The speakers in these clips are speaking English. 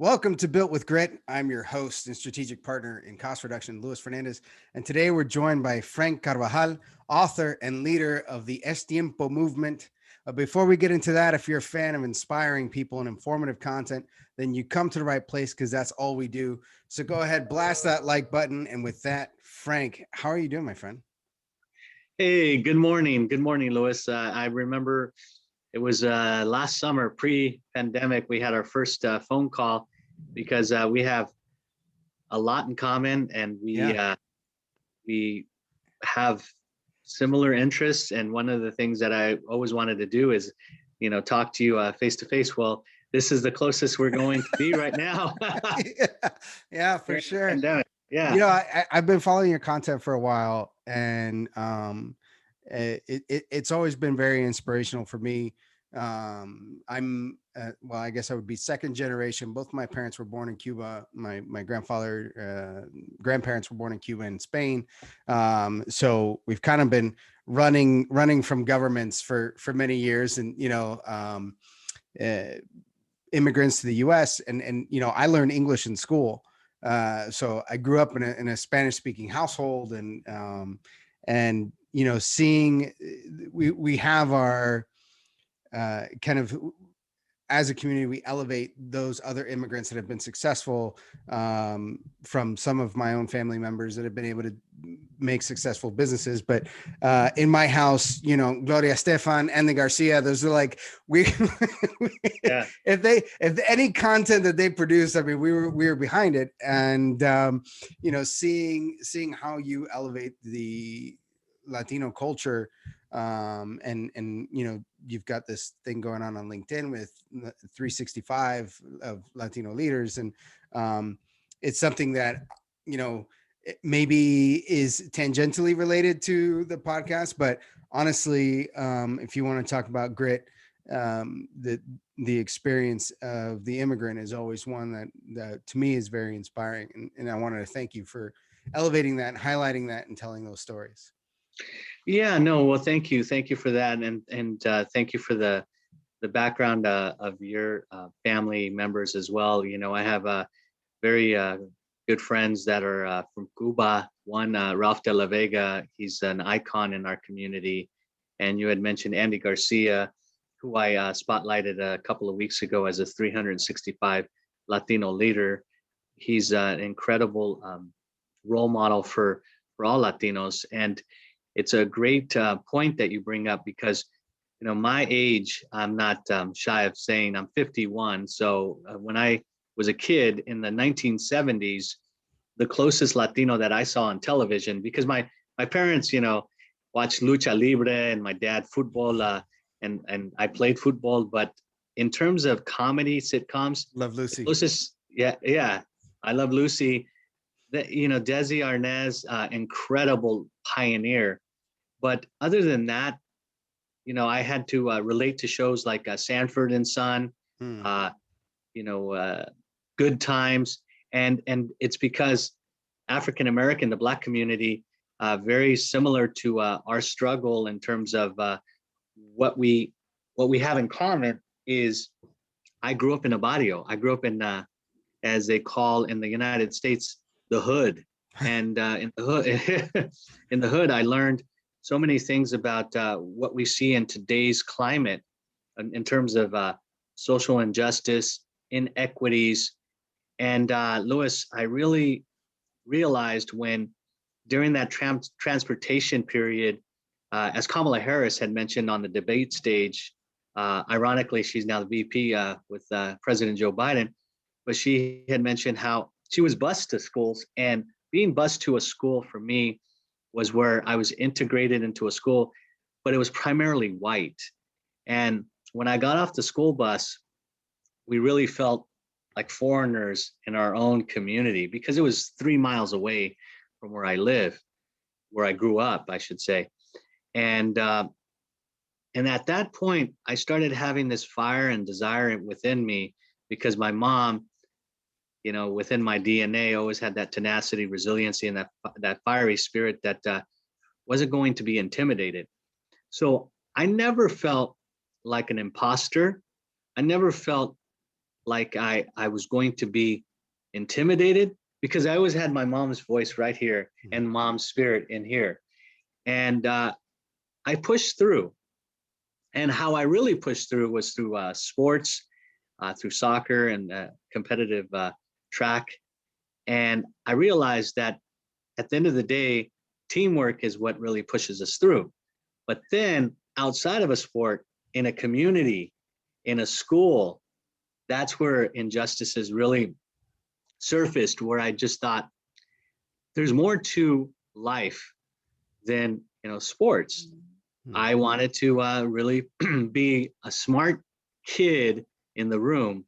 Welcome to Built with Grit. I'm your host and strategic partner in cost reduction, Luis Fernandez. And today we're joined by Frank Carbajal, author and leader of the Tiempo movement. Before we get into that, if you're a fan of inspiring people and informative content, then you come to the right place because that's all we do. So go ahead, blast that like button. And with that, Frank, how are you doing, my friend? Hey, good morning. Good morning, Luis. I remember it was last summer, pre-pandemic, we had our first phone call because we have a lot in common and we have similar interests. And one of the things that I always wanted to do is, talk to you face to face. Well, this is the closest we're going to be right now. Yeah, for sure. Pandemic. Yeah. I've been following your content for a while, and it's always been very inspirational for me. I'm well, I guess I would be second generation. Both my parents were born in Cuba. My grandparents were born in Cuba and Spain. So we've kind of been running from governments for many years, and immigrants to the U.S. and I learned English in school. So I grew up in a Spanish speaking household, and seeing we have our kind of, as a community, we elevate those other immigrants that have been successful, from some of my own family members that have been able to make successful businesses. But in my house, Gloria Estefan and the Garcia, those are like, Yeah. if any content that they produce, I mean, we were behind it. And seeing how you elevate the Latino culture, and you've got this thing going on LinkedIn with 365 of Latino leaders, and it's something that it maybe is tangentially related to the podcast, but honestly, if you want to talk about grit, the experience of the immigrant is always one that to me is very inspiring, and I wanted to thank you for elevating that, highlighting that, and telling those stories. Yeah, no, well, thank you for that, and thank you for the background of your family members as well. I have very good friends that are from Cuba. One, Ralph de la Vega, he's an icon in our community, and you had mentioned Andy Garcia, who I spotlighted a couple of weeks ago as a 365 Latino leader. He's an incredible role model for all Latinos, and it's a great point that you bring up because, my age, I'm not shy of saying I'm 51. So when I was a kid in the 1970s, the closest Latino that I saw on television, because my parents, watched lucha libre, and my dad football, and I played football. But in terms of comedy sitcoms, Love Lucy. Closest, yeah, I Love Lucy. Desi Arnaz, incredible pioneer. But other than that, I had to relate to shows like Sanford and Son, Good Times, and it's because African American, the Black community, very similar to our struggle in terms of what we have in common is I grew up in a barrio. I grew up in, as they call in the United States, the hood, and in the hood, in the hood, I learned so many things about what we see in today's climate in terms of social injustice, inequities. And Louis, I really realized when during that transportation period, as Kamala Harris had mentioned on the debate stage, ironically, she's now the VP with President Joe Biden, but she had mentioned how she was bused to schools, and being bused to a school for me was where I was integrated into a school, but it was primarily white. And when I got off the school bus, we really felt like foreigners in our own community because it was 3 miles away from where I live, where I grew up, I should say. And at that point, I started having this fire and desire within me because my mom, within my DNA, always had that tenacity, resiliency, and that fiery spirit that wasn't going to be intimidated. So I never felt like an imposter. I never felt like I was going to be intimidated, because I always had my mom's voice right here and mom's spirit in here. And I pushed through. And how I really pushed through was through sports, through soccer and competitive track. And I realized that at the end of the day, teamwork is what really pushes us through. But then outside of a sport, in a community, in a school, that's where injustices really surfaced, where I just thought there's more to life than, sports. I wanted to really be a smart kid in the room.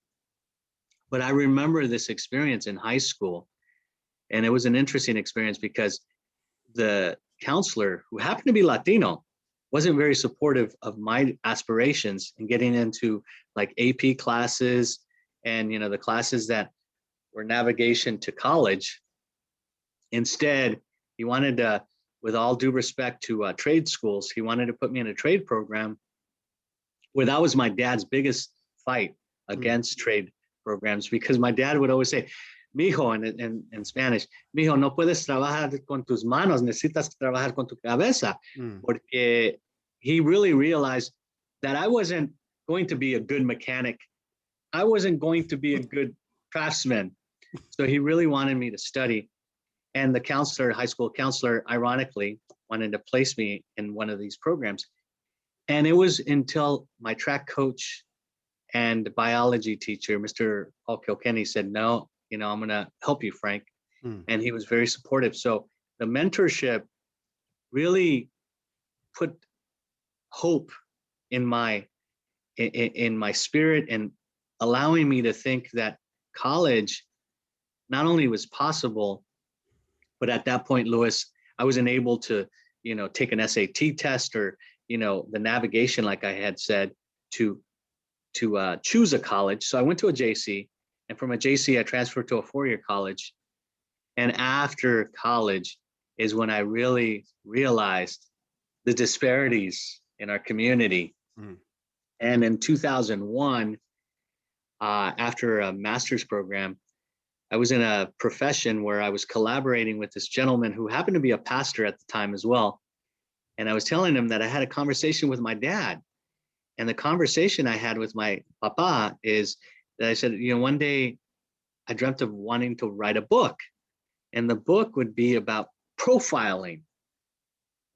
But I remember this experience in high school, and it was an interesting experience because the counselor, who happened to be Latino, wasn't very supportive of my aspirations in getting into like AP classes and, the classes that were navigation to college. Instead, he wanted to, with all due respect to trade schools, he wanted to put me in a trade program where that was my dad's biggest fight against trade programs, because my dad would always say, mijo, in Spanish, mijo, no puedes trabajar con tus manos, necesitas trabajar con tu cabeza. Porque he really realized that I wasn't going to be a good mechanic. I wasn't going to be a good craftsman. So he really wanted me to study. And the counselor, high school counselor, ironically, wanted to place me in one of these programs. And it was until my track coach and biology teacher, Mr. Paul Kilkenny, said, no, I'm going to help you, Frank. And he was very supportive. So the mentorship really put hope in my spirit, and allowing me to think that college not only was possible, but at that point, Louis, I wasn't able to, take an SAT test or, the navigation, like I had said, to choose a college. So I went to a JC, and from a JC, I transferred to a four-year college. And after college is when I really realized the disparities in our community. And in 2001, after a master's program, I was in a profession where I was collaborating with this gentleman who happened to be a pastor at the time as well. And I was telling him that I had a conversation with my dad. And the conversation I had with my papa is that I said, one day I dreamt of wanting to write a book. And the book would be about profiling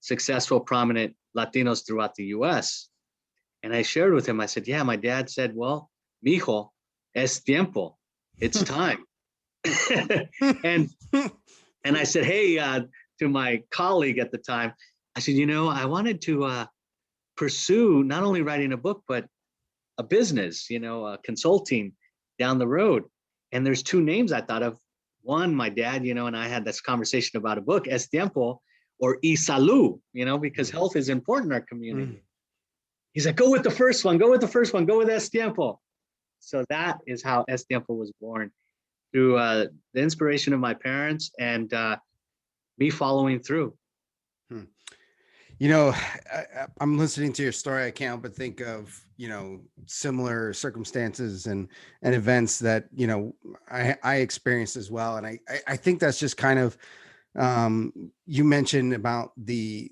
successful, prominent Latinos throughout the US. And I shared with him, I said, yeah, my dad said, well, mijo, es tiempo. It's time. and I said, hey, to my colleague at the time, I said, I wanted to pursue not only writing a book, but a business, consulting down the road. And there's two names I thought of. One, my dad, and I had this conversation about a book, Es Tiempo, or Y Salud, because health is important in our community. He's like, go with the first one, go with Es Tiempo. So that is how Es Tiempo was born, through the inspiration of my parents and me following through. I'm listening to your story. I can't help but think of, similar circumstances and events that, I experienced as well. And I think that's just kind of, you mentioned about the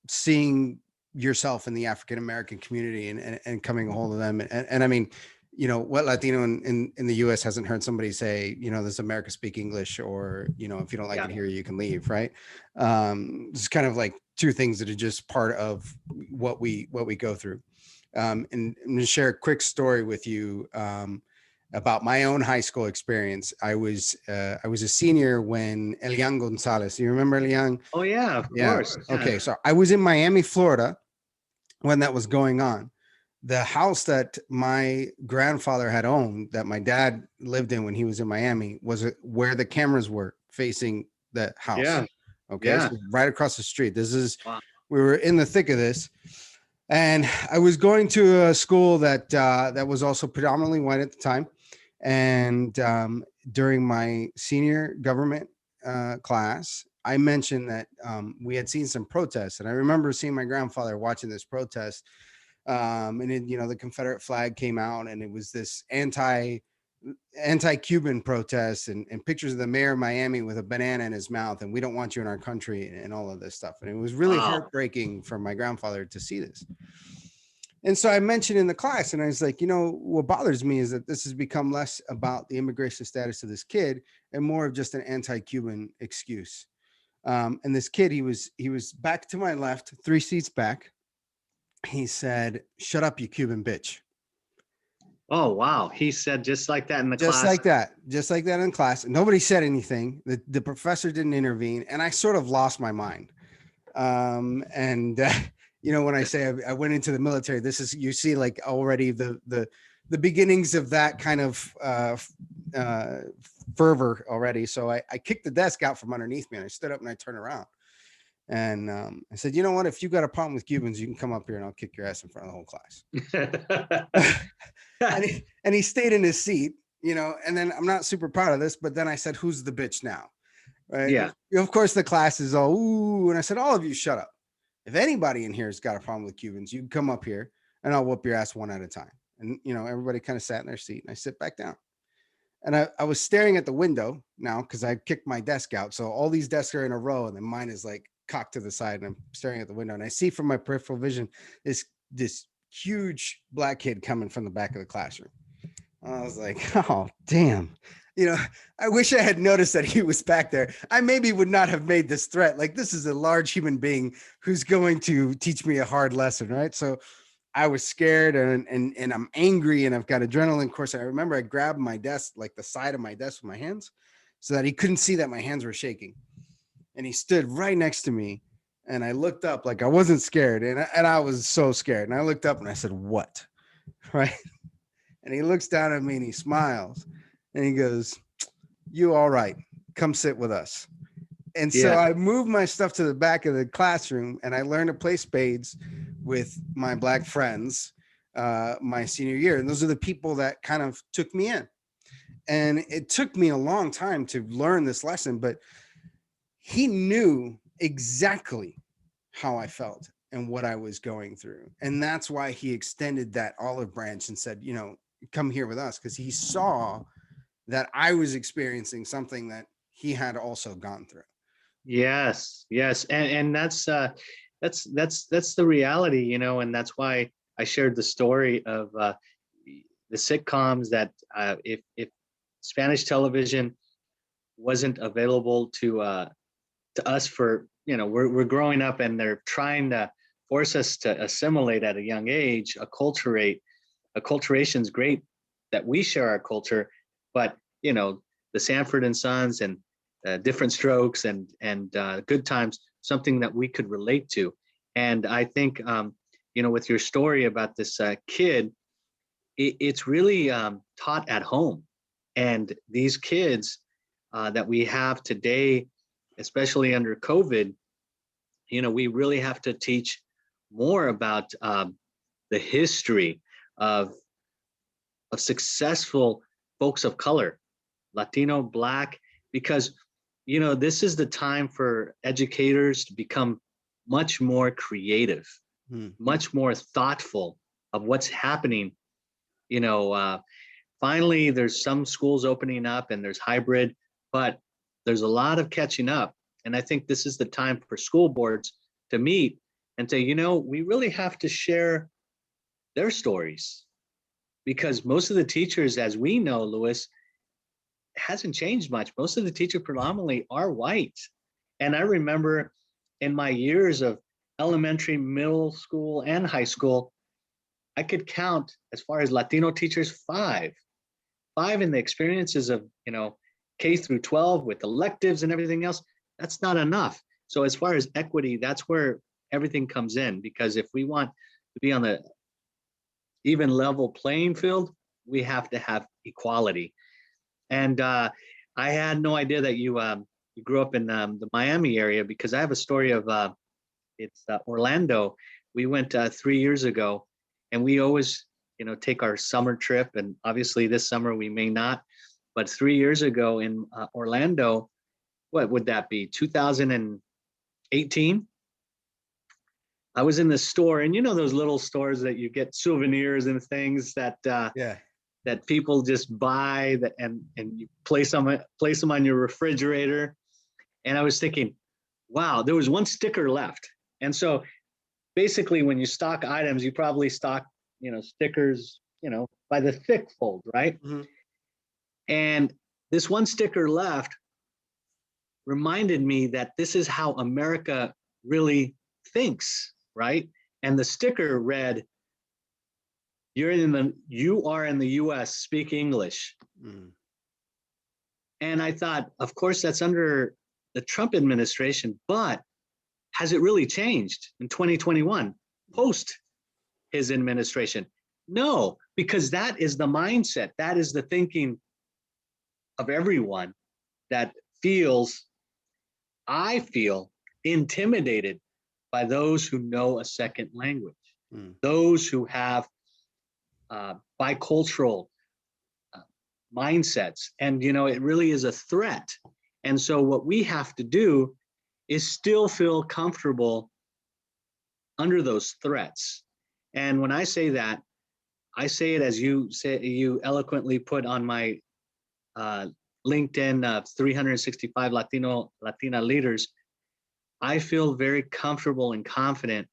seeing yourself in the African-American community and coming a hold of them. And I mean, what Latino in the US hasn't heard somebody say, does America speak English, or, if you don't like it here, you can leave. Right. It's kind of like two things that are just part of what we go through. And I'm going to share a quick story with you about my own high school experience. I was a senior when Elian Gonzalez, you remember Elian? Oh yeah, of course. Okay. So I was in Miami, Florida when that was going on. The house that my grandfather had owned, that my dad lived in when he was in Miami, was where the cameras were facing the house. Yeah. Okay. So right across the street. We were in the thick of this. And I was going to a school that was also predominantly white at the time. And during my senior government class, I mentioned that we had seen some protests. And I remember seeing my grandfather watching this protest And it, the Confederate flag came out, and it was this anti-Cuban protests, and pictures of the mayor of Miami with a banana in his mouth, and we don't want you in our country, and all of this stuff. And it was really Wow. heartbreaking for my grandfather to see this. And so I mentioned in the class, and I was like, what bothers me is that this has become less about the immigration status of this kid and more of just an anti-Cuban excuse. And this kid, he was back to my left, 3 seats back. He said, "Shut up, you Cuban bitch." Oh, wow. He said just like that in the Just class. just like that in class. Nobody said anything. The professor didn't intervene, and I sort of lost my mind. And when I say I went into the military, this is, you see, like, already the beginnings of that kind of fervor already. So I kicked the desk out from underneath me, and I stood up and I turned around, and I said, "You know what? If you got a problem with Cubans, you can come up here and I'll kick your ass in front of the whole class." and he stayed in his seat, and then, I'm not super proud of this, but then I said, "Who's the bitch now?" Right? Yeah. Of course, the class is all, "Ooh," and I said, "All of you shut up. If anybody in here has got a problem with Cubans, you can come up here and I'll whoop your ass one at a time." And, everybody kind of sat in their seat, and I sit back down. And I was staring at the window now because I kicked my desk out. So all these desks are in a row, and then mine is like cocked to the side, and I'm staring at the window, and I see from my peripheral vision this huge black kid coming from the back of the classroom. I was like, "Oh, damn." I wish I had noticed that he was back there. I maybe would not have made this threat. Like, this is a large human being who's going to teach me a hard lesson, right? So I was scared, and I'm angry, and I've got adrenaline. Of course, I remember I grabbed my desk, like the side of my desk, with my hands, so that he couldn't see that my hands were shaking. And he stood right next to me, and I looked up, like I wasn't scared, and I was so scared. And I looked up and I said, "What?" Right? And he looks down at me and he smiles, and he goes, "You all right? Come sit with us." And so Yeah. I moved my stuff to the back of the classroom, and I learned to play spades with my black friends my senior year. And those are the people that kind of took me in. And it took me a long time to learn this lesson, but he knew exactly how I felt and what I was going through. And that's why he extended that olive branch and said, "Come here with us," because he saw that I was experiencing something that he had also gone through. Yes, yes. And that's the reality, and that's why I shared the story of the sitcoms that if Spanish television wasn't available to us for, we're growing up and they're trying to force us to assimilate at a young age. Acculturation's great that we share our culture, but the Sanford and Sons and Different Strokes and Good Times, something that we could relate to. And I think with your story about this kid, it's really taught at home. And these kids that we have today, especially under COVID, we really have to teach more about the history of successful folks of color, Latino, Black, because this is the time for educators to become much more creative, much more thoughtful of what's happening. Finally, there's some schools opening up and there's hybrid, but there's a lot of catching up. And I think this is the time for school boards to meet and say, we really have to share their stories, because most of the teachers, as we know, Louis, hasn't changed much. Most of the teachers predominantly are white. And I remember in my years of elementary, middle school, and high school, I could count, as far as Latino teachers, five in the experiences of, K through 12 with electives and everything else. That's not enough. So as far as equity, that's where everything comes in, because if we want to be on the even level playing field, we have to have equality. And I had no idea that you grew up in the Miami area, because I have a story of it's Orlando. We went 3 years ago, and we always take our summer trip, and obviously this summer we may not, but 3 years ago in Orlando, what would that be, 2018? I was in the store, and you know those little stores that you get souvenirs and things that Yeah. that people just buy that and you place them on your refrigerator. And I was thinking, wow, there was one sticker left. And so basically when you stock items, you probably stock, stickers, by the thick fold, right? Mm-hmm. And this one sticker left reminded me that this is how America really thinks, right? And the sticker read, you are in the US, speak English. Mm. And I thought, of course, that's under the Trump administration, but has it really changed in 2021 post his administration? No, because that is the mindset. That is the thinking of everyone that I feel intimidated by those who know a second language, those who have bicultural mindsets. And, it really is a threat. And so what we have to do is still feel comfortable under those threats. And when I say that, I say it as you eloquently put on my LinkedIn 365 Latina leaders. I feel very comfortable and confident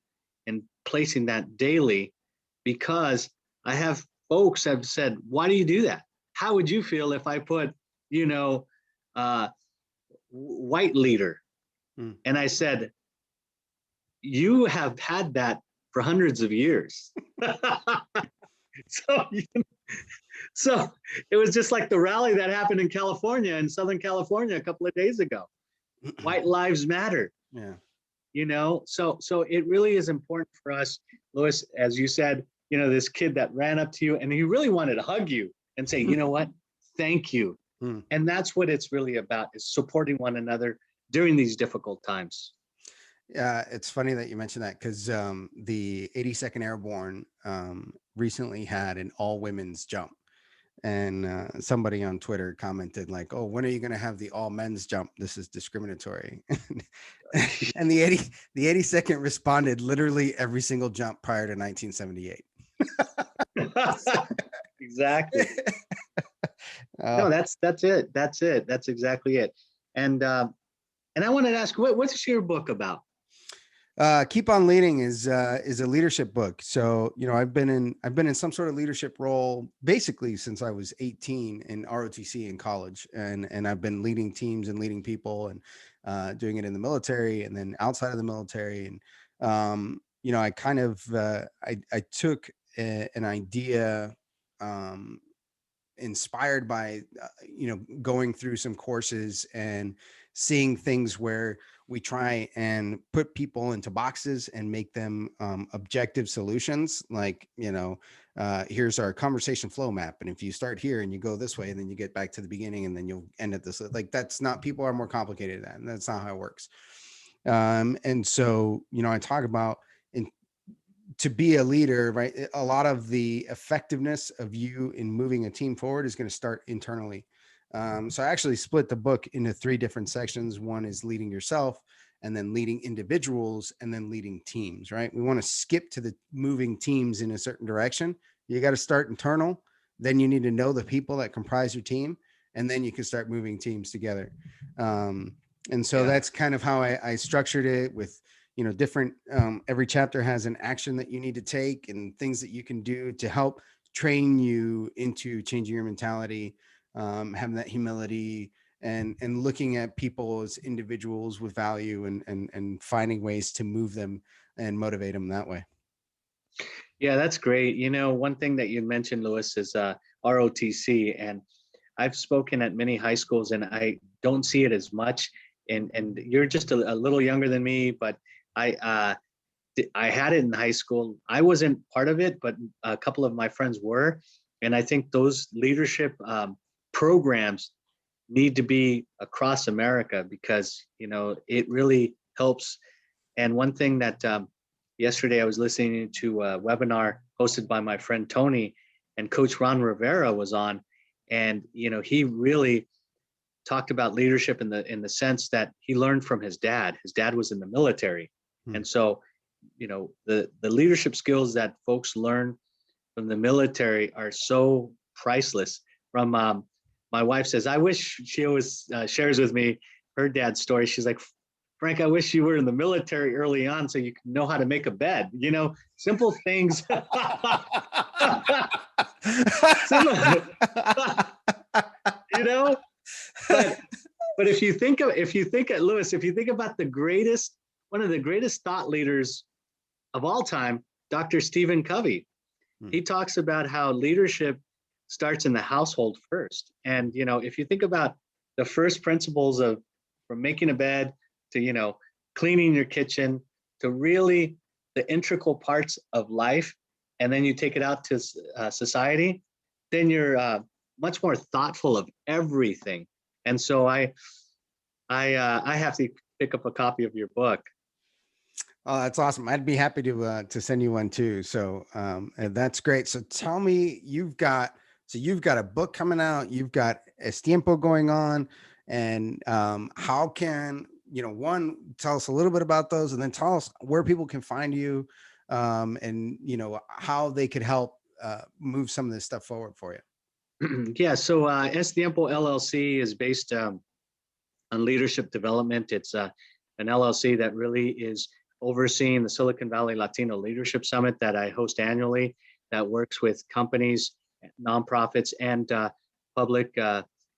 in placing that daily because I have folks have said, why do you do that? How would you feel if I put, white leader? And I said, you have had that for hundreds of years. So it was just like the rally that happened in California, in Southern California a couple of days ago. White lives matter. Yeah. So it really is important for us, Louis, as you said, this kid that ran up to you and he really wanted to hug you and say, you know what, thank you. And that's what it's really about, is supporting one another during these difficult times. Yeah, it's funny that you mentioned that because the 82nd Airborne recently had an all women's jump. And somebody on Twitter commented like, "Oh, when are you going to have the all men's jump? This is discriminatory." And the 82nd responded, "Literally every single jump prior to 1978." Exactly. No, that's it. That's exactly it. And I wanted to ask, what's your book about? Keep on Leading is a leadership book. So, I've been in some sort of leadership role basically since I was 18 in ROTC in college, and I've been leading teams and leading people and doing it in the military and then outside of the military. And I kind of I took an idea inspired by going through some courses and seeing things where we try and put people into boxes and make them objective solutions, like here's our conversation flow map, and if you start here and you go this way and then you get back to the beginning and then you'll end at this, like that's not, people are more complicated than that, and that's not how it works. And so I talk about to be a leader, right? A lot of the effectiveness of you in moving a team forward is going to start internally. So I actually split the book into 3 different sections. One is leading yourself, and then leading individuals, and then leading teams, right? We want to skip to the moving teams in a certain direction. You got to start internal. Then you need to know the people that comprise your team, and then you can start moving teams together. And so that's kind of how I structured it, with different, every chapter has an action that you need to take and things that you can do to help train you into changing your mentality, having that humility, and looking at people as individuals with value, and finding ways to move them and motivate them that way. Yeah, that's great. One thing that you mentioned, Louis, is ROTC, and I've spoken at many high schools, and I don't see it as much. And you're just a little younger than me, but I had it in high school. I wasn't part of it, but a couple of my friends were. And I think those leadership programs need to be across America, because, it really helps. And one thing that yesterday I was listening to a webinar hosted by my friend Tony, and Coach Ron Rivera was on. And, he really talked about leadership in the sense that he learned from his dad. His dad was in the military. And so the leadership skills that folks learn from the military are so priceless. From my wife says, I wish she always shares with me her dad's story. She's like, Frank, I wish you were in the military early on so you can know how to make a bed. Simple things. you know, but if you think about Lewis, if you think about one of the greatest thought leaders of all time, Dr. Stephen Covey, he talks about how leadership starts in the household first. And, if you think about the first principles from making a bed to, cleaning your kitchen, to really the integral parts of life, and then you take it out to society, then you're much more thoughtful of everything. And so I have to pick up a copy of your book. Oh, that's awesome. I'd be happy to send you one too. So that's great. So tell me, you've got a book coming out, you've got Tiempo going on, and how can, one, tell us a little bit about those, and then tell us where people can find you, and how they could help move some of this stuff forward for you. Yeah. So Tiempo LLC is based on leadership development. It's an LLC that really is overseeing the Silicon Valley Latino Leadership Summit that I host annually, that works with companies, nonprofits, and public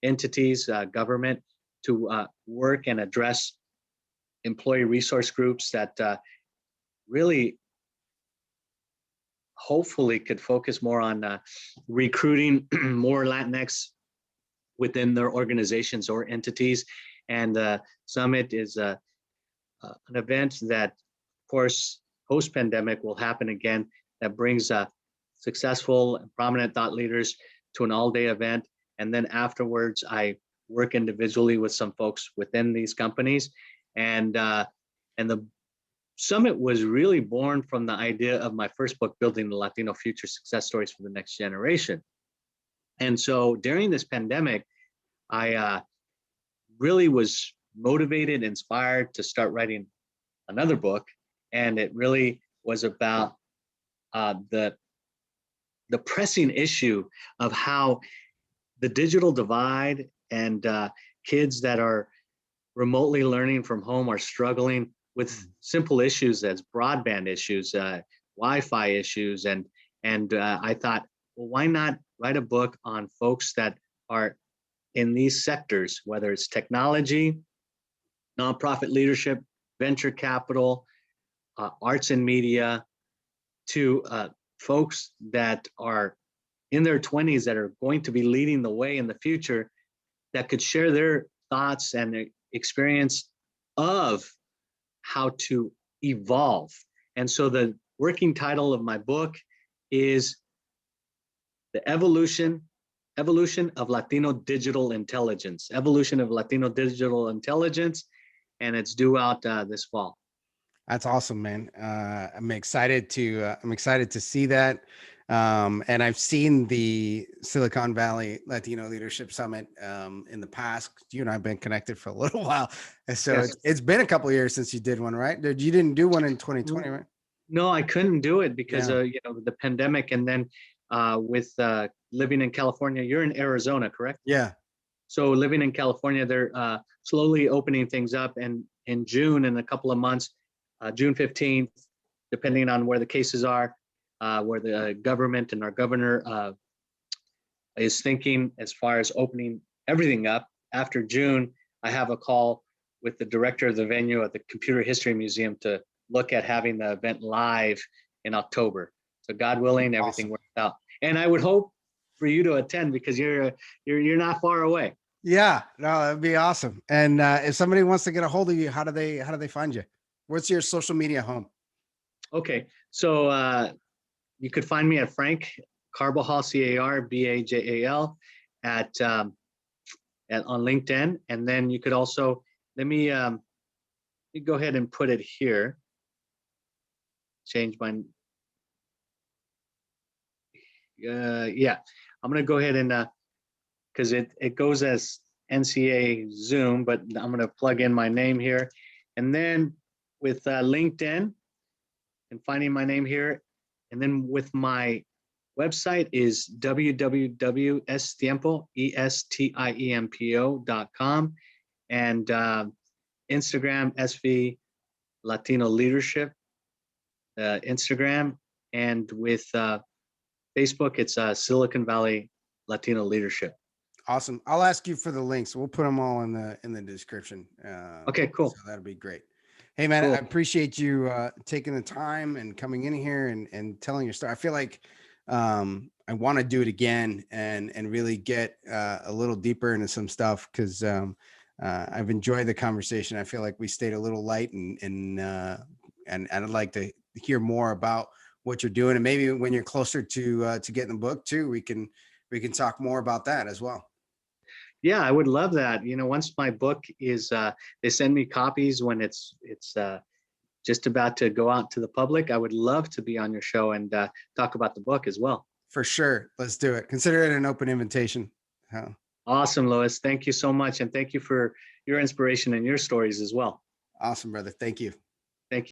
entities, government, to work and address employee resource groups that really hopefully could focus more on recruiting more Latinx within their organizations or entities. And the summit is an event that, of course, post-pandemic will happen again, that brings successful and prominent thought leaders to an all-day event. And then afterwards, I work individually with some folks within these companies. And the summit was really born from the idea of my first book, Building the Latino Future: Success Stories for the Next Generation. And so during this pandemic, I really was motivated, inspired to start writing another book. And it really was about the pressing issue of how the digital divide and kids that are remotely learning from home are struggling with simple issues as broadband issues, Wi-Fi issues. And I thought, well, why not write a book on folks that are in these sectors, whether it's technology, nonprofit leadership, venture capital, arts and media, to folks that are in their 20s that are going to be leading the way in the future, that could share their thoughts and experience of how to evolve. And so the working title of my book is The Evolution of Latino Digital Intelligence, Evolution of Latino Digital Intelligence, and it's due out this fall. That's awesome, man. I'm excited to see that. And I've seen the Silicon Valley Latino Leadership Summit in the past. You and I have been connected for a little while. And so Yes. it's been a couple of years since you did one, right? You didn't do one in 2020, right? No, I couldn't do it because of the pandemic. And then with living in California, you're in Arizona, correct? Yeah. So living in California, they're slowly opening things up. And in June, in a couple of months, June 15th, depending on where the cases are, where the government and our governor is thinking as far as opening everything up. After June, I have a call with the director of the venue at the Computer History Museum to look at having the event live in October. So God willing, everything works out. And I would hope for you to attend because you're not far away. Yeah, no, that'd be awesome. And if somebody wants to get a hold of you, how do they find you? What's your social media home? Okay, so you could find me at Frank Carbajal, Carbajal, on LinkedIn, and then you could also let me go ahead and put it here. Change my yeah. I'm gonna go ahead and because it goes as NCA Zoom, but I'm gonna plug in my name here, and then with LinkedIn, and finding my name here. And then with my website is www.estiempo.com, and Instagram, SV Latino Leadership, Instagram, and with Facebook, it's Silicon Valley Latino Leadership. Awesome. I'll ask you for the links. We'll put them all in the description. Okay, cool. So that'll be great. Hey man, Cool. I appreciate you taking the time and coming in here and telling your story. I feel like I want to do it again and really get a little deeper into some stuff, because I've enjoyed the conversation. I feel like we stayed a little light, and I'd like to hear more about what you're doing, and maybe when you're closer to getting the book too, we can talk more about that as well. Yeah, I would love that. You know, once my book is, they send me copies when it's just about to go out to the public. I would love to be on your show and talk about the book as well. For sure. Let's do it. Consider it an open invitation. Awesome, Louis. Thank you so much. And thank you for your inspiration and your stories as well. Awesome, brother. Thank you.